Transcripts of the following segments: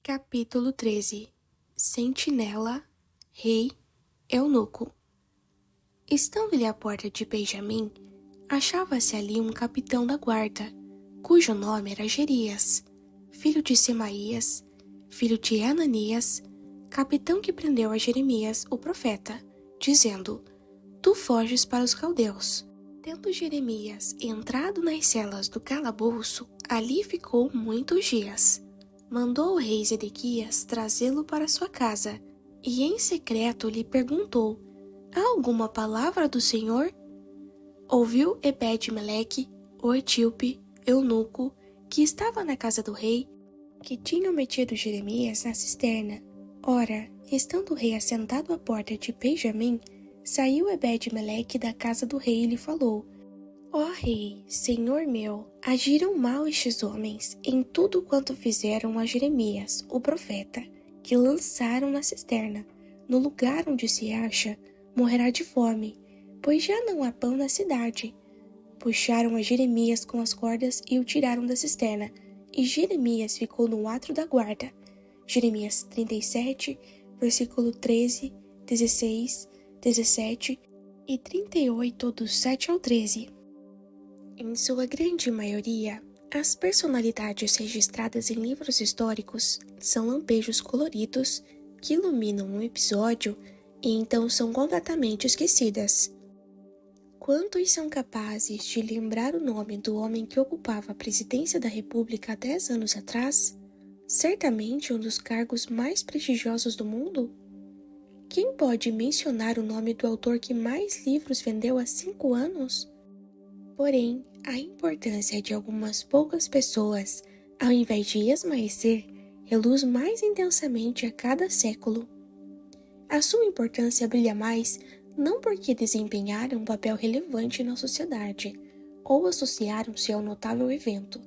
Capítulo 13. Sentinela, rei, eunuco. Estando-lhe à porta de Benjamim, achava-se ali um capitão da guarda, cujo nome era Jerias, filho de Semaías, filho de Ananias, capitão que prendeu a Jeremias, o profeta, dizendo: Tu foges para os caldeus. Tendo Jeremias entrado nas celas do calabouço, ali ficou muitos dias. Mandou o rei Zedequias trazê-lo para sua casa, e em secreto lhe perguntou: Há alguma palavra do Senhor? Ouviu Ebed-Meleque, o etíope, eunuco, que estava na casa do rei, que tinham metido Jeremias na cisterna. Ora, estando o rei assentado à porta de Benjamim, saiu Ebed-Meleque da casa do rei e lhe falou: Ó rei, senhor meu, agiram mal estes homens em tudo quanto fizeram a Jeremias, o profeta, que lançaram na cisterna. No lugar onde se acha, morrerá de fome, pois já não há pão na cidade. Puxaram a Jeremias com as cordas e o tiraram da cisterna, e Jeremias ficou no átrio da guarda. Jeremias 37, versículo 13, 16, 17 e 38 do 7 ao 13. Em sua grande maioria, as personalidades registradas em livros históricos são lampejos coloridos que iluminam um episódio e então são completamente esquecidas. Quantos são capazes de lembrar o nome do homem que ocupava a presidência da República há 10 anos atrás? Certamente um dos cargos mais prestigiosos do mundo? Quem pode mencionar o nome do autor que mais livros vendeu há 5 anos? Porém, a importância de algumas poucas pessoas, ao invés de esmaecer, reluz mais intensamente a cada século. A sua importância brilha mais não porque desempenharam um papel relevante na sociedade ou associaram-se ao notável evento.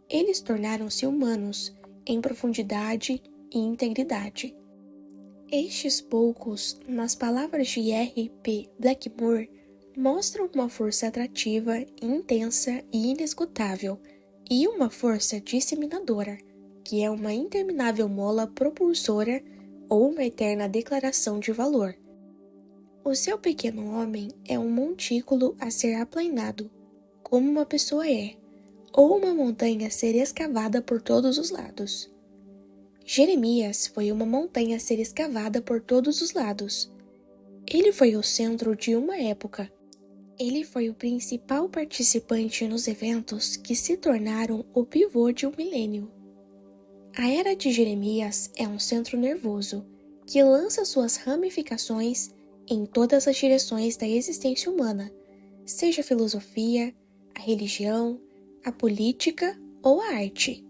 Eles tornaram-se humanos em profundidade e integridade. Estes poucos, nas palavras de R. P. Blackmore, mostram uma força atrativa, intensa e inesgotável, e uma força disseminadora, que é uma interminável mola propulsora ou uma eterna declaração de valor. O seu pequeno homem é um montículo a ser aplainado, como uma pessoa é, ou uma montanha a ser escavada por todos os lados. Jeremias foi uma montanha a ser escavada por todos os lados. Ele foi o centro de uma época. Ele foi o principal participante nos eventos que se tornaram o pivô de um milênio. A era de Jeremias é um centro nervoso que lança suas ramificações em todas as direções da existência humana, seja a filosofia, a religião, a política ou a arte.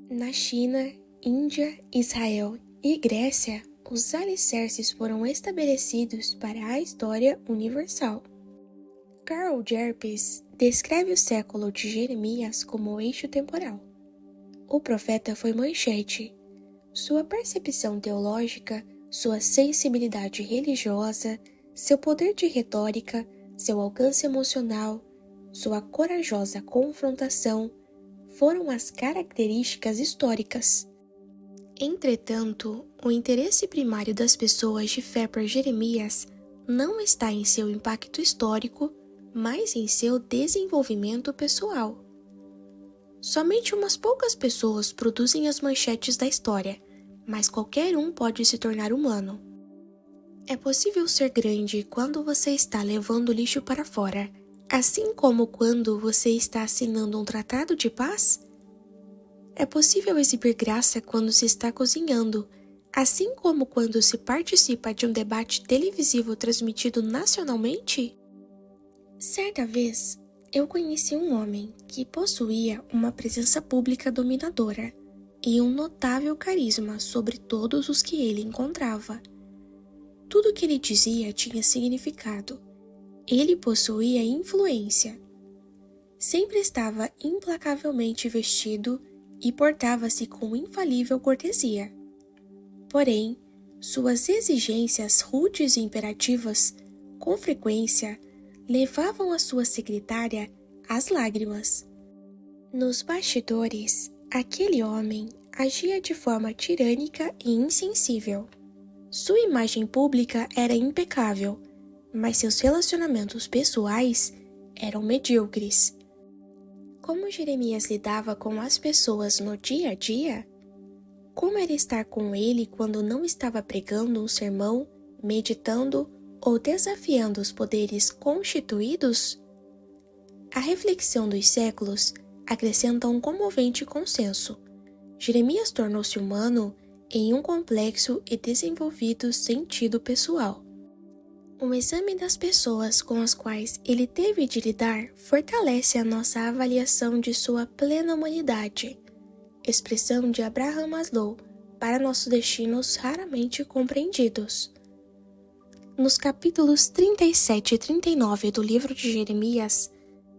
Na China, Índia, Israel e Grécia, os alicerces foram estabelecidos para a história universal. Karl Jerpes descreve o século de Jeremias como o eixo temporal. O profeta foi manchete. Sua percepção teológica, sua sensibilidade religiosa, seu poder de retórica, seu alcance emocional, sua corajosa confrontação foram as características históricas. Entretanto, o interesse primário das pessoas de fé por Jeremias não está em seu impacto histórico, mas em seu desenvolvimento pessoal. Somente umas poucas pessoas produzem as manchetes da história, mas qualquer um pode se tornar humano. É possível ser grande quando você está levando lixo para fora, assim como quando você está assinando um tratado de paz? É possível exibir graça quando se está cozinhando, assim como quando se participa de um debate televisivo transmitido nacionalmente? Certa vez, eu conheci um homem que possuía uma presença pública dominadora e um notável carisma sobre todos os que ele encontrava. Tudo o que ele dizia tinha significado. Ele possuía influência. Sempre estava implacavelmente vestido e portava-se com infalível cortesia. Porém, suas exigências rudes e imperativas, com frequência, levavam a sua secretária às lágrimas. Nos bastidores, aquele homem, agia de forma tirânica e insensível. Sua imagem pública era impecável, mas seus relacionamentos pessoais eram medíocres. Como Jeremias lidava com as pessoas no dia a dia? Como era estar com ele quando não estava pregando um sermão, meditando ou desafiando os poderes constituídos? A reflexão dos séculos acrescenta um comovente consenso. Jeremias tornou-se humano em um complexo e desenvolvido sentido pessoal. Um exame das pessoas com as quais ele teve de lidar fortalece a nossa avaliação de sua plena humanidade, expressão de Abraham Maslow para nossos destinos raramente compreendidos. Nos capítulos 37 e 39 do livro de Jeremias,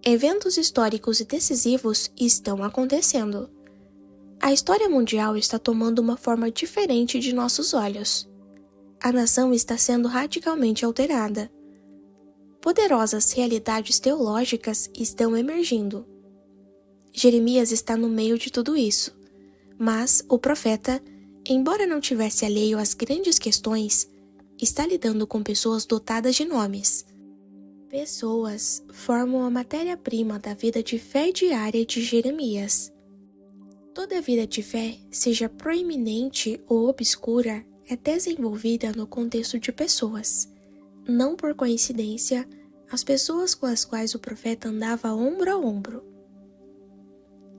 eventos históricos e decisivos estão acontecendo. A história mundial está tomando uma forma diferente de nossos olhos. A nação está sendo radicalmente alterada. Poderosas realidades teológicas estão emergindo. Jeremias está no meio de tudo isso, mas o profeta, embora não tivesse alheio às grandes questões, está lidando com pessoas dotadas de nomes. Pessoas formam a matéria-prima da vida de fé diária de Jeremias. Toda vida de fé, seja proeminente ou obscura, é desenvolvida no contexto de pessoas. Não por coincidência, as pessoas com as quais o profeta andava ombro a ombro.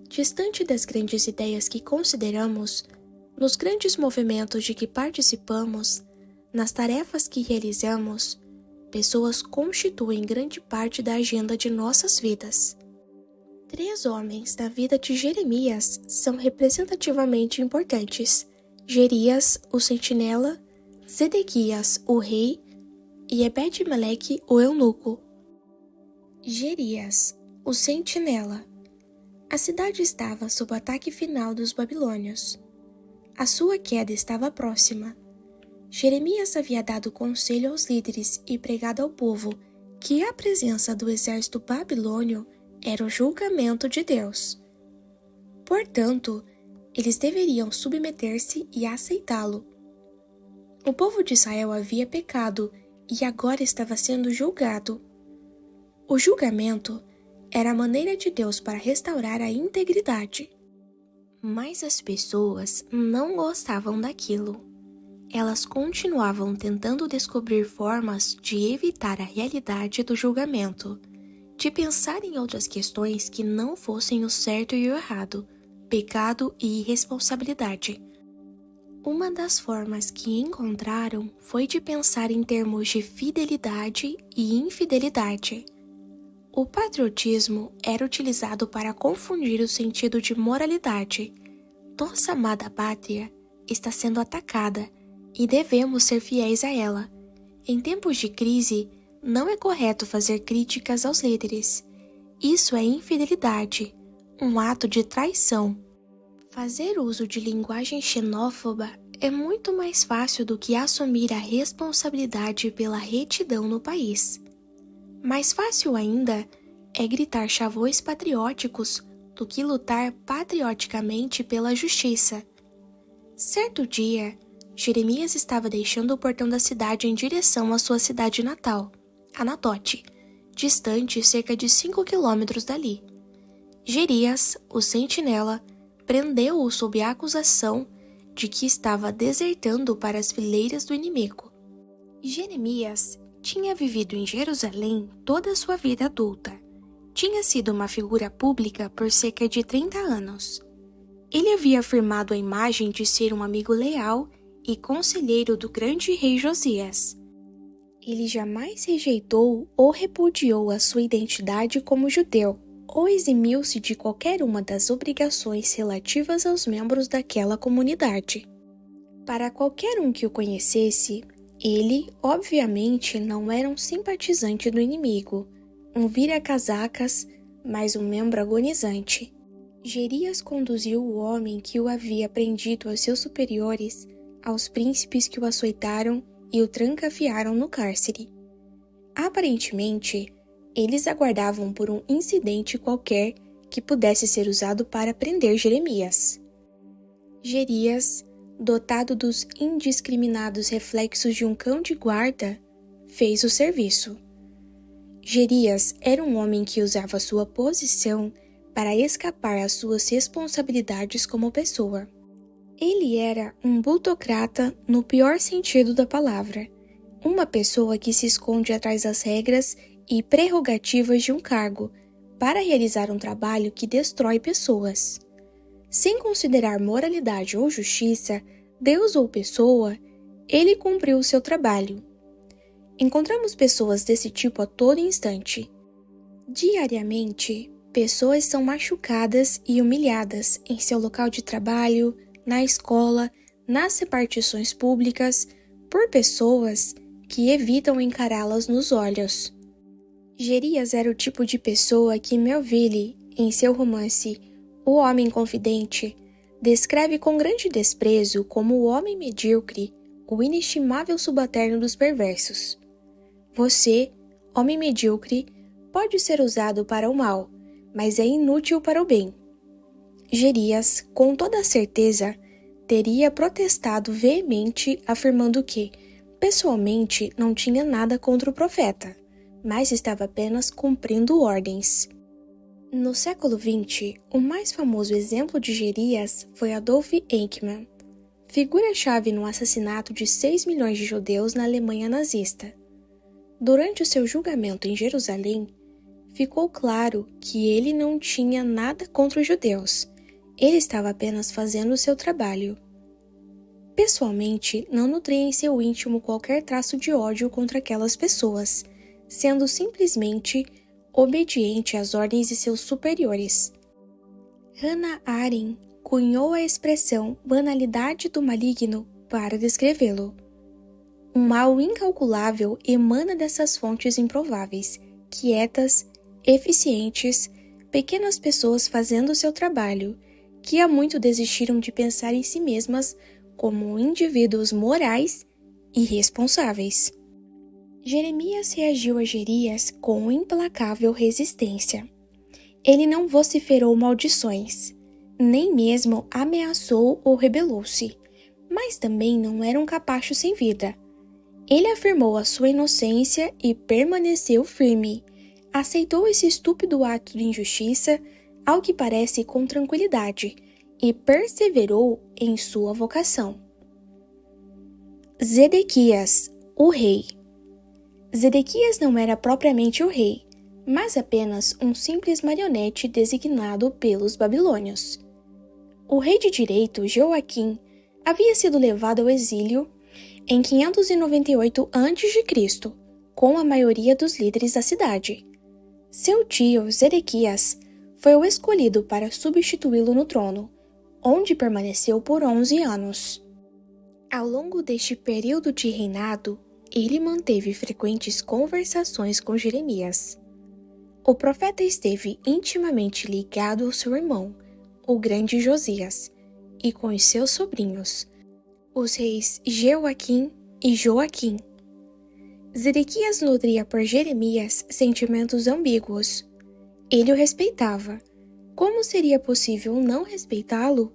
Distante das grandes ideias que consideramos, nos grandes movimentos de que participamos, nas tarefas que realizamos, pessoas constituem grande parte da agenda de nossas vidas. 3 homens da vida de Jeremias são representativamente importantes: Jerias, o sentinela, Zedequias, o rei, e Ebed-Meleque, o eunuco. Jerias, o sentinela. A cidade estava sob o ataque final dos babilônios. A sua queda estava próxima. Jeremias havia dado conselho aos líderes e pregado ao povo que a presença do exército babilônio era o julgamento de Deus. Portanto, eles deveriam submeter-se e aceitá-lo. O povo de Israel havia pecado e agora estava sendo julgado. O julgamento era a maneira de Deus para restaurar a integridade. Mas as pessoas não gostavam daquilo. Elas continuavam tentando descobrir formas de evitar a realidade do julgamento, de pensar em outras questões que não fossem o certo e o errado, pecado e irresponsabilidade. Uma das formas que encontraram foi de pensar em termos de fidelidade e infidelidade. O patriotismo era utilizado para confundir o sentido de moralidade. Nossa amada pátria está sendo atacada e devemos ser fiéis a ela. Em tempos de crise, não é correto fazer críticas aos líderes. Isso é infidelidade, um ato de traição. Fazer uso de linguagem xenófoba é muito mais fácil do que assumir a responsabilidade pela retidão no país. Mais fácil ainda é gritar chavões patrióticos do que lutar patrioticamente pela justiça. Certo dia, Jeremias estava deixando o portão da cidade em direção à sua cidade natal, Anatote, distante cerca de 5 quilômetros dali. Jerias, o sentinela, prendeu-o sob a acusação de que estava desertando para as fileiras do inimigo. Jeremias tinha vivido em Jerusalém toda a sua vida adulta. Tinha sido uma figura pública por cerca de 30 anos. Ele havia afirmado a imagem de ser um amigo leal e conselheiro do grande rei Josias. Ele jamais rejeitou ou repudiou a sua identidade como judeu, ou eximiu-se de qualquer uma das obrigações relativas aos membros daquela comunidade. Para qualquer um que o conhecesse, ele, obviamente, não era um simpatizante do inimigo, um vira-casacas, mas um membro agonizante. Jerias conduziu o homem que o havia prendido aos seus superiores, aos príncipes que o açoitaram e o trancafiaram no cárcere. Aparentemente, eles aguardavam por um incidente qualquer que pudesse ser usado para prender Jeremias. Gerias, dotado dos indiscriminados reflexos de um cão de guarda, fez o serviço. Gerias era um homem que usava sua posição para escapar às suas responsabilidades como pessoa. Ele era um burocrata no pior sentido da palavra, uma pessoa que se esconde atrás das regras e prerrogativas de um cargo para realizar um trabalho que destrói pessoas. Sem considerar moralidade ou justiça, Deus ou pessoa, ele cumpriu o seu trabalho. Encontramos pessoas desse tipo a todo instante. Diariamente, pessoas são machucadas e humilhadas em seu local de trabalho, na escola, nas repartições públicas, por pessoas que evitam encará-las nos olhos. Gerias era o tipo de pessoa que Melville, em seu romance O Homem Confidente, descreve com grande desprezo como o homem medíocre, o inestimável subalterno dos perversos. Você, homem medíocre, pode ser usado para o mal, mas é inútil para o bem. Gerias, com toda certeza, teria protestado veemente, afirmando que, pessoalmente, não tinha nada contra o profeta, mas estava apenas cumprindo ordens. No século XX, o mais famoso exemplo de Gerias foi Adolf Eichmann, figura-chave no assassinato de 6 milhões de judeus na Alemanha nazista. Durante o seu julgamento em Jerusalém, ficou claro que ele não tinha nada contra os judeus. Ele estava apenas fazendo o seu trabalho. Pessoalmente, não nutria em seu íntimo qualquer traço de ódio contra aquelas pessoas, sendo simplesmente obediente às ordens de seus superiores. Hannah Arendt cunhou a expressão banalidade do maligno para descrevê-lo. Um mal incalculável emana dessas fontes improváveis, quietas, eficientes, pequenas pessoas fazendo seu trabalho, que há muito desistiram de pensar em si mesmas como indivíduos morais e responsáveis. Jeremias reagiu a Gerias com implacável resistência. Ele não vociferou maldições, nem mesmo ameaçou ou rebelou-se, mas também não era um capacho sem vida. Ele afirmou a sua inocência e permaneceu firme. Aceitou esse estúpido ato de injustiça, ao que parece com tranquilidade, e perseverou em sua vocação. Zedequias, o rei. Zedequias não era propriamente o rei, mas apenas um simples marionete designado pelos babilônios. O rei de direito, Joaquim, havia sido levado ao exílio em 598 a.C., com a maioria dos líderes da cidade. Seu tio, Zedequias, foi o escolhido para substituí-lo no trono, onde permaneceu por 11 anos. Ao longo deste período de reinado, ele manteve frequentes conversações com Jeremias. O profeta esteve intimamente ligado ao seu irmão, o grande Josias, e com os seus sobrinhos, os reis Jeoaquim e Joaquim. Zedequias nutria por Jeremias sentimentos ambíguos. Ele o respeitava. Como seria possível não respeitá-lo?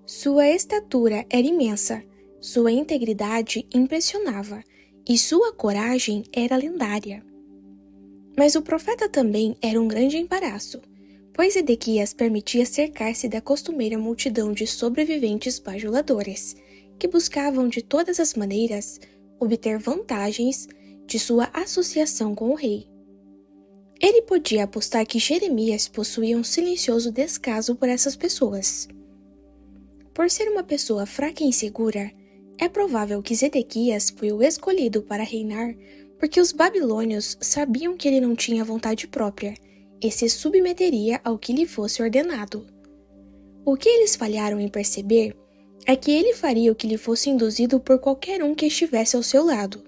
Sua estatura era imensa, sua integridade impressionava e sua coragem era lendária. Mas o profeta também era um grande embaraço, pois Zedequias permitia cercar-se da costumeira multidão de sobreviventes bajuladores, que buscavam de todas as maneiras obter vantagens de sua associação com o rei. Ele podia apostar que Jeremias possuía um silencioso descaso por essas pessoas. Por ser uma pessoa fraca e insegura, é provável que Zedequias foi o escolhido para reinar porque os babilônios sabiam que ele não tinha vontade própria e se submeteria ao que lhe fosse ordenado. O que eles falharam em perceber é que ele faria o que lhe fosse induzido por qualquer um que estivesse ao seu lado.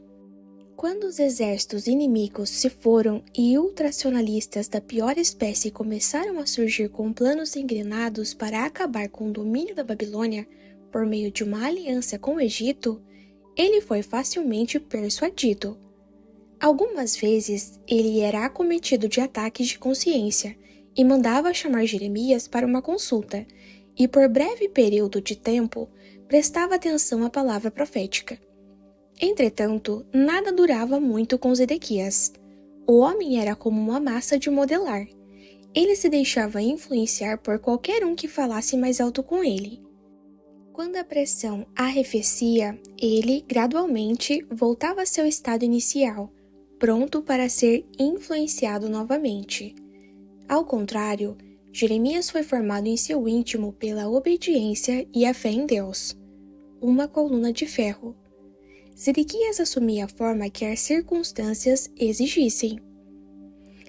Quando os exércitos inimigos se foram e ultracionalistas da pior espécie começaram a surgir com planos engrenados para acabar com o domínio da Babilônia por meio de uma aliança com o Egito, ele foi facilmente persuadido. Algumas vezes, ele era acometido de ataques de consciência e mandava chamar Jeremias para uma consulta, e por breve período de tempo prestava atenção à palavra profética. Entretanto, nada durava muito com Zedequias. O homem era como uma massa de modelar. Ele se deixava influenciar por qualquer um que falasse mais alto com ele. Quando a pressão arrefecia, ele, gradualmente, voltava a seu estado inicial, pronto para ser influenciado novamente. Ao contrário, Jeremias foi formado em seu íntimo pela obediência e a fé em Deus. Uma coluna de ferro. Zedequias assumia a forma que as circunstâncias exigissem.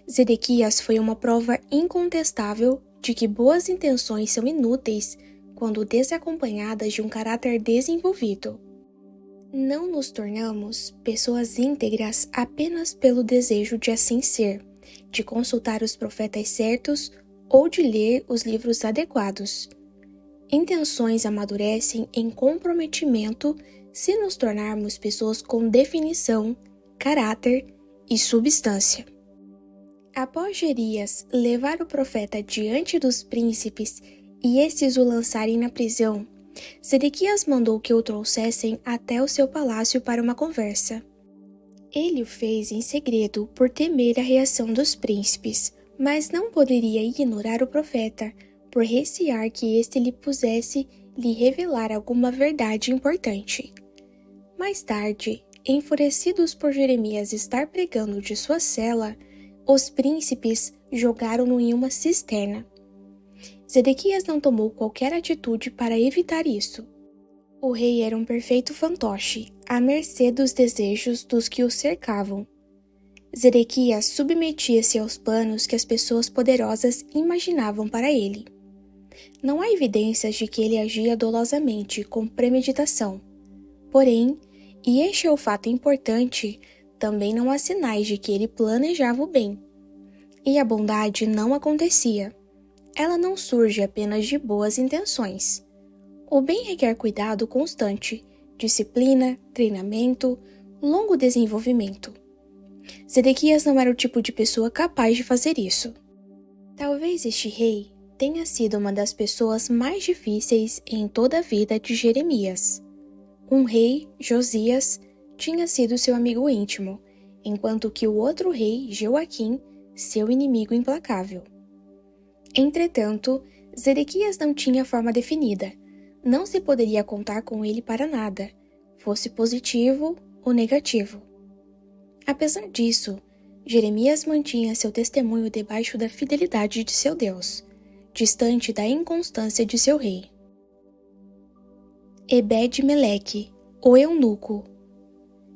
Zedequias foi uma prova incontestável de que boas intenções são inúteis quando desacompanhadas de um caráter desenvolvido. Não nos tornamos pessoas íntegras apenas pelo desejo de assim ser, de consultar os profetas certos ou de ler os livros adequados. Intenções amadurecem em comprometimento se nos tornarmos pessoas com definição, caráter e substância. Após Jerias levar o profeta diante dos príncipes e estes o lançarem na prisão, Zedequias mandou que o trouxessem até o seu palácio para uma conversa. Ele o fez em segredo por temer a reação dos príncipes, mas não poderia ignorar o profeta, por recear que este lhe revelar alguma verdade importante. Mais tarde, enfurecidos por Jeremias estar pregando de sua cela, os príncipes jogaram-no em uma cisterna. Zedequias não tomou qualquer atitude para evitar isso. O rei era um perfeito fantoche, à mercê dos desejos dos que o cercavam. Zedequias submetia-se aos planos que as pessoas poderosas imaginavam para ele. Não há evidências de que ele agia dolosamente, com premeditação. Porém, e este é o fato importante, também não há sinais de que ele planejava o bem. E a bondade não acontecia. Ela não surge apenas de boas intenções. O bem requer cuidado constante, disciplina, treinamento, longo desenvolvimento. Zedequias não era o tipo de pessoa capaz de fazer isso. Talvez este rei tenha sido uma das pessoas mais difíceis em toda a vida de Jeremias. Um rei, Josias, tinha sido seu amigo íntimo, enquanto que o outro rei, Joaquim, seu inimigo implacável. Entretanto, Zedequias não tinha forma definida. Não se poderia contar com ele para nada, fosse positivo ou negativo. Apesar disso, Jeremias mantinha seu testemunho debaixo da fidelidade de seu Deus, distante da inconstância de seu rei. Ebed-Meleque, o eunuco.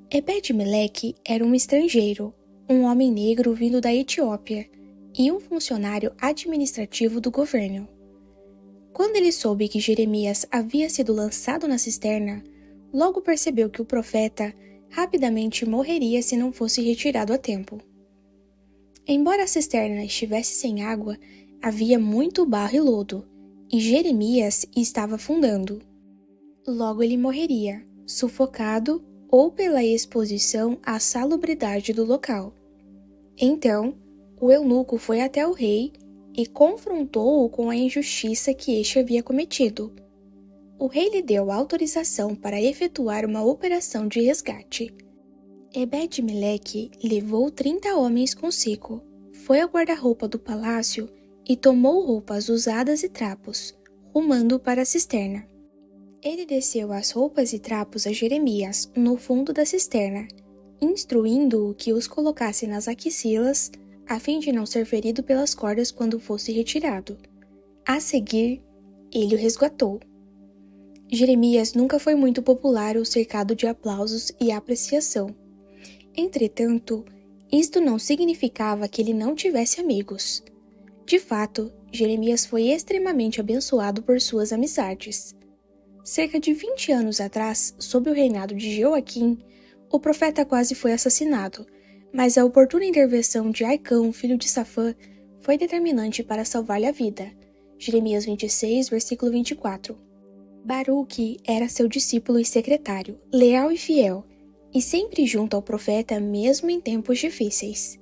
Ebed-Meleque era um estrangeiro, um homem negro vindo da Etiópia e um funcionário administrativo do governo. Quando ele soube que Jeremias havia sido lançado na cisterna, logo percebeu que o profeta rapidamente morreria se não fosse retirado a tempo. Embora a cisterna estivesse sem água, havia muito barro e lodo, e Jeremias estava afundando. Logo ele morreria, sufocado ou pela exposição à salubridade do local. Então, o eunuco foi até o rei e confrontou-o com a injustiça que este havia cometido. O rei lhe deu autorização para efetuar uma operação de resgate. Ebed-Meleque levou 30 homens consigo, foi ao guarda-roupa do palácio e tomou roupas usadas e trapos, rumando para a cisterna. Ele desceu as roupas e trapos a Jeremias no fundo da cisterna, instruindo-o que os colocasse nas axilas, a fim de não ser ferido pelas cordas quando fosse retirado. A seguir, ele o resgatou. Jeremias nunca foi muito popular ou cercado de aplausos e apreciação. Entretanto, isto não significava que ele não tivesse amigos. De fato, Jeremias foi extremamente abençoado por suas amizades. Cerca de 20 anos atrás, sob o reinado de Joaquim, o profeta quase foi assassinado, mas a oportuna intervenção de Aicão, filho de Safã, foi determinante para salvar-lhe a vida. Jeremias 26, versículo 24. Baruque era seu discípulo e secretário, leal e fiel, e sempre junto ao profeta mesmo em tempos difíceis.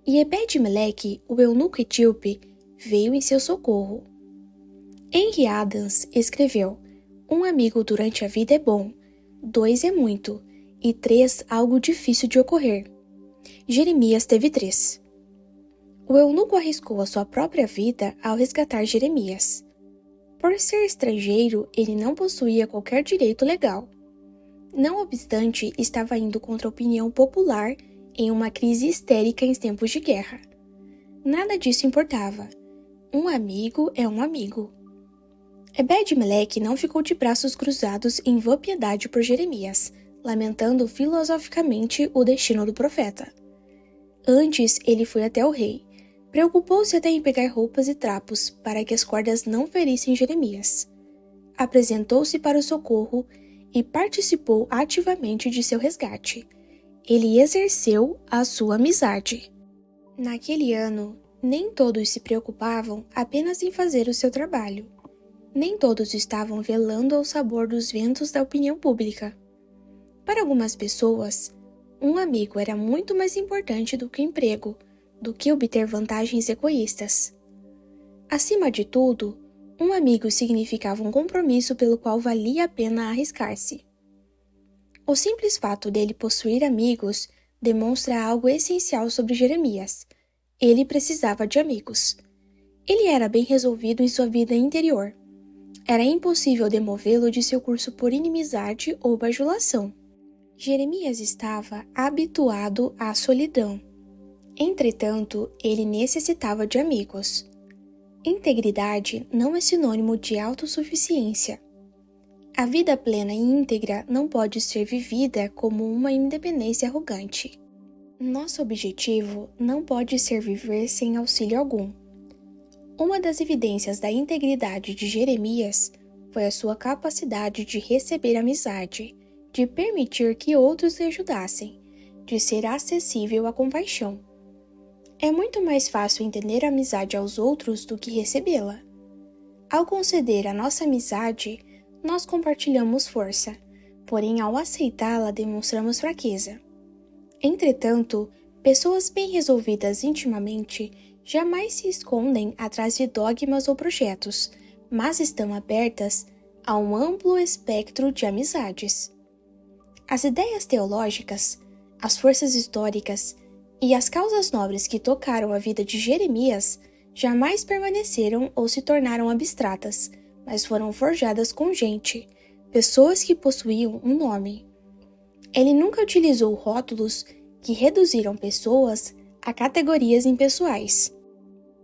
E Ebed-Meleque, o eunuco etíope, veio em seu socorro. Henry Adams escreveu: um amigo durante a vida é bom, 2 é muito, e 3 algo difícil de ocorrer. Jeremias teve 3. O eunuco arriscou a sua própria vida ao resgatar Jeremias. Por ser estrangeiro, ele não possuía qualquer direito legal. Não obstante, estava indo contra a opinião popular em uma crise histérica em tempos de guerra. Nada disso importava. Um amigo é um amigo. Ebed-Meleque não ficou de braços cruzados em vã piedade por Jeremias, lamentando filosoficamente o destino do profeta. Antes, ele foi até o rei. Preocupou-se até em pegar roupas e trapos para que as cordas não ferissem Jeremias. Apresentou-se para o socorro e participou ativamente de seu resgate. Ele exerceu a sua amizade. Naquele ano, nem todos se preocupavam apenas em fazer o seu trabalho. Nem todos estavam velando ao sabor dos ventos da opinião pública. Para algumas pessoas, um amigo era muito mais importante do que o emprego, do que obter vantagens egoístas. Acima de tudo, um amigo significava um compromisso pelo qual valia a pena arriscar-se. O simples fato dele possuir amigos demonstra algo essencial sobre Jeremias. Ele precisava de amigos. Ele era bem resolvido em sua vida interior. Era impossível demovê-lo de seu curso por inimizade ou bajulação. Jeremias estava habituado à solidão. Entretanto, ele necessitava de amigos. Integridade não é sinônimo de autossuficiência. A vida plena e íntegra não pode ser vivida como uma independência arrogante. Nosso objetivo não pode ser viver sem auxílio algum. Uma das evidências da integridade de Jeremias foi a sua capacidade de receber amizade, de permitir que outros lhe ajudassem, de ser acessível à compaixão. É muito mais fácil entender a amizade aos outros do que recebê-la. Ao conceder a nossa amizade, nós compartilhamos força, porém ao aceitá-la demonstramos fraqueza. Entretanto, pessoas bem resolvidas intimamente jamais se escondem atrás de dogmas ou projetos, mas estão abertas a um amplo espectro de amizades. As ideias teológicas, as forças históricas e as causas nobres que tocaram a vida de Jeremias jamais permaneceram ou se tornaram abstratas, mas foram forjadas com gente, pessoas que possuíam um nome. Ele nunca utilizou rótulos que reduziram pessoas a categorias impessoais.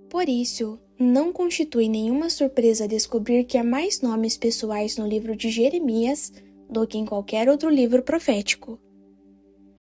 Por isso, não constitui nenhuma surpresa descobrir que há mais nomes pessoais no livro de Jeremias do que em qualquer outro livro profético.